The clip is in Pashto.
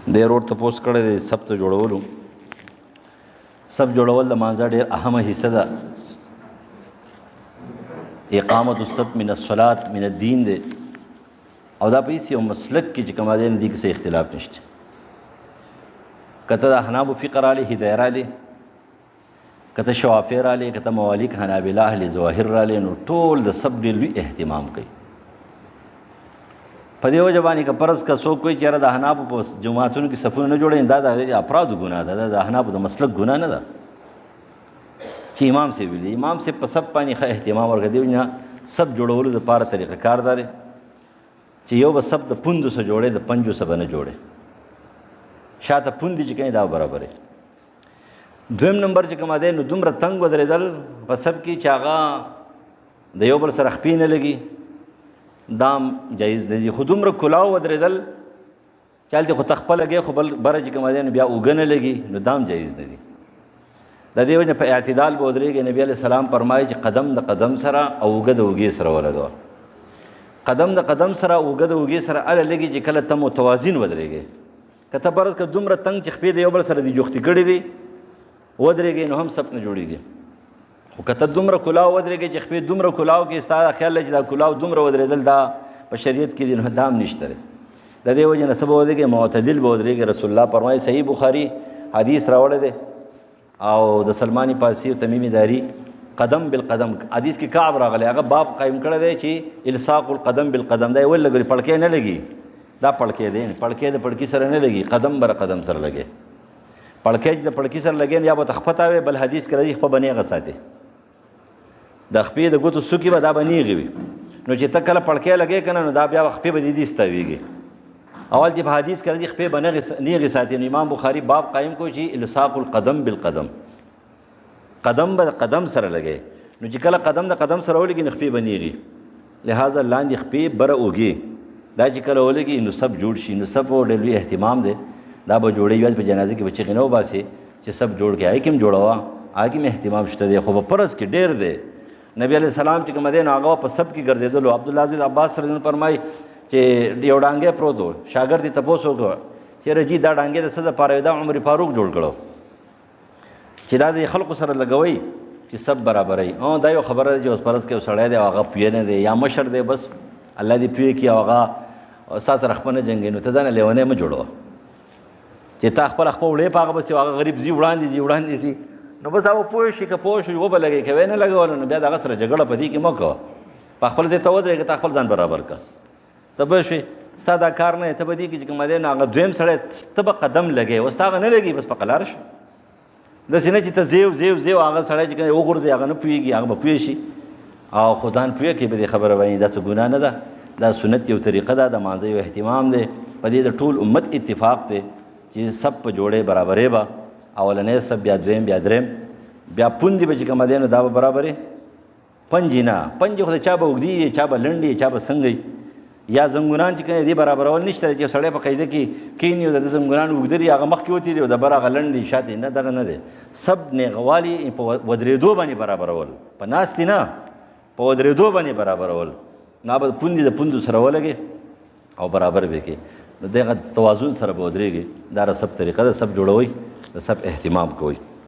ډېر ورته تپوس کړی دی سب ته جوړولو. سب جوړول د مانځه ډېر اهمه حصه ده. اقامت السب من الصلاة من الدین دی، او دا په هېڅ یو مسلک کې چې کوم دی نه دې کې څه اختلاف نشته. که ته د احنافو فقه رالی هدایه رالی، که ته شوافی رالی، که ته موالیک حنابله اهل ظواهر رالی، نو ټول د سب ډېر لوی اهتمام کوي. په دې وجه باندې که فرض که څوک کوي چې یاره د احنافو په جوماتونو کې صفونه نه جوړوي، دا د هغې افرادو ګناه ده، دا د احنافو د مسلک ګناه نه ده چې امام صاحب ویلي. امام صاحب په سب باندې ښه اهتمام ورکړی. دې وجه نه سب جوړولو دپاره طریقه کار دا دی چې یو به سب د پوندو څخه جوړې، د پنجو څخه به نه جوړې. شاته پوندې چې کوي دا برابرې. دویم نمبر چې کومه دی نو دومره تنګ ودرېدل په سب کې چې هغه د یو بل سره خپې نه لګي، دام جایز نه دي. خو دومره کلاو ودرېدل چې هلته خو تخپه لګې خو بل بره چې کومه دی نو بیا اوږه نه لګي، نو دام جایز نه دي. د دې وجه په اعتدال به ودرېږي. نبي علیه السلام فرمایي چې قدم د قدم سره او اوږه د اوږې سره ولګوه. قدم د قدم سره اوږه د اوږې سره هله لګي چې کله ته متوازن ودرېږې. که ته فرض که دومره تنګ چې خپې د یو بل سره دي جوختې کړي دي ودرېږې، نو هم سب نه جوړېږي. خو که ته دومره کلاو ودرېږې چې خپې دومره کلاو کې ستا دا خیال دی چې دا کلاو دومره ودرېدل دا په شریعت کې دي، نو دا هم نشته دی. د دې وجې نه څه به ودرېږې؟ معتدل به ودرېږې. رسول الله فرمایي، صحیح بخاري حدیث راوړی دی او د سلمان فارسي او تمیم داري قدم بالقدم حدیث کې کعب راغلی، هغه باب قایم کړی دی چې الصاق القدم بالقدم. دا یې ولې لګوي؟ پړکې نه لګي، دا پړکې دی، پړکې د پړکې سره نه لګي، قدم بر قدم سره لګي. پړکې چې د پړکې سره لګي یا به ته خپه تاوې، بل حدیث کې راځي خپه به نیغه ساتي، د خپې د ګوتو څوکې به دا به نیغې وي. نو چې ته کله پړکې لګې که نه، نو دا بیا خپې به د دې ستاویږي. اول دې په حدیث کې راځي خپې به نیغې ساتي. نو امام بخاري باب قایم کړو چې الصاق القدم بالقدم، قدم به د قدم سره لګي. نو چې کله قدم د قدم سره ولګي نو خپې به نیغي. لہذا لاندې خپې بره اوږې دا چې کله ولګي نو سب جوړ شي. نو سب ډېر لوی اهتمام دی. دا به جوړوي یوازې په جنازه کې به چغې نه وباسي چې سب جوړ کړي، هغې کې هم جوړوه، هغې کې هم اهتمام شته دی. خو په فرض کې ډېر دی. نبی علیه السلام چې کوم دی نو هغه په سب کې ګرځېدلو. عبدالله بن عباس رضی الله عنه فرمایي چې یو ډانګی پروت و، شاګرد یې تپوس وکړه چې رجي دا ډانګی د څه دپاره؟ دا عمر فاروق جوړ کړو چې دا د خلقو سره لګوئ چې سب برابروي. دا یو خبره ده چې اوس فرض کې یو سړی دی او هغه پوه نه دی یا مشر دی، بس الله دې پوه کړي او هغه ستا سره خپه نه جنګوي، نو ته ځانه لیونی مه جوړوه چې تا خپله خپه وړې په هغه پسې هغه غریب ځي وړاندې ځي. نو بس هغه پوه شي، که پوه شو وبه لګوي، که وی نه لګوله نو بیا د هغه سره جګړه په دې کې مه کوه. په خپل ځای ته ودرېږه، تا خپل ځان برابر کړه. ته به شوې ستا دا کار نه دی، ته به دې کې چې کوم دی نو هغه دویم سړی ته به قدم لګوي، اوس ته هغه نه لګي، بس په قلاره شه. داسې نه چې ته زیو هغه سړی چې کوم وغورځي هغه نه پوهېږي، هغه به پوه شي او خو ځان پوه کړي په دې خبره باندې. داسې ګناه نه ده، دا سنت یو طریقه ده، د مانځه یو اهتمام دی. په دې د ټول امت اتفاق دی چې سب په جوړې برابرې به. اولنی سب، بیا دویم، بیا دریم، بیا پوندې به چې کومه دی نو دا به برابرې. پنجې نه، پنجې خو د چا به اوږدې وي، چا به لنډې وي، چا به څنګه وي. یا زنګونان چې کوم دې برابرول نشته چې سړی په قاعده کې کښېني او د زنګونان اوږده وي، هغه مخکې وتېري او د بر هغه لنډ وي شاته. نه، دغه نه دی. سب نیغوالي په ودرېدو باندې برابرول، په ناستې نه، په ودرېدو باندې برابرول. نو به پوندې د پوندو سره ولګې او برابر به کړې. نو دغه توازن سره به ودرېږي. دا د سب طریقه ده، سب جوړوئ، د سب اهتمام کوئ.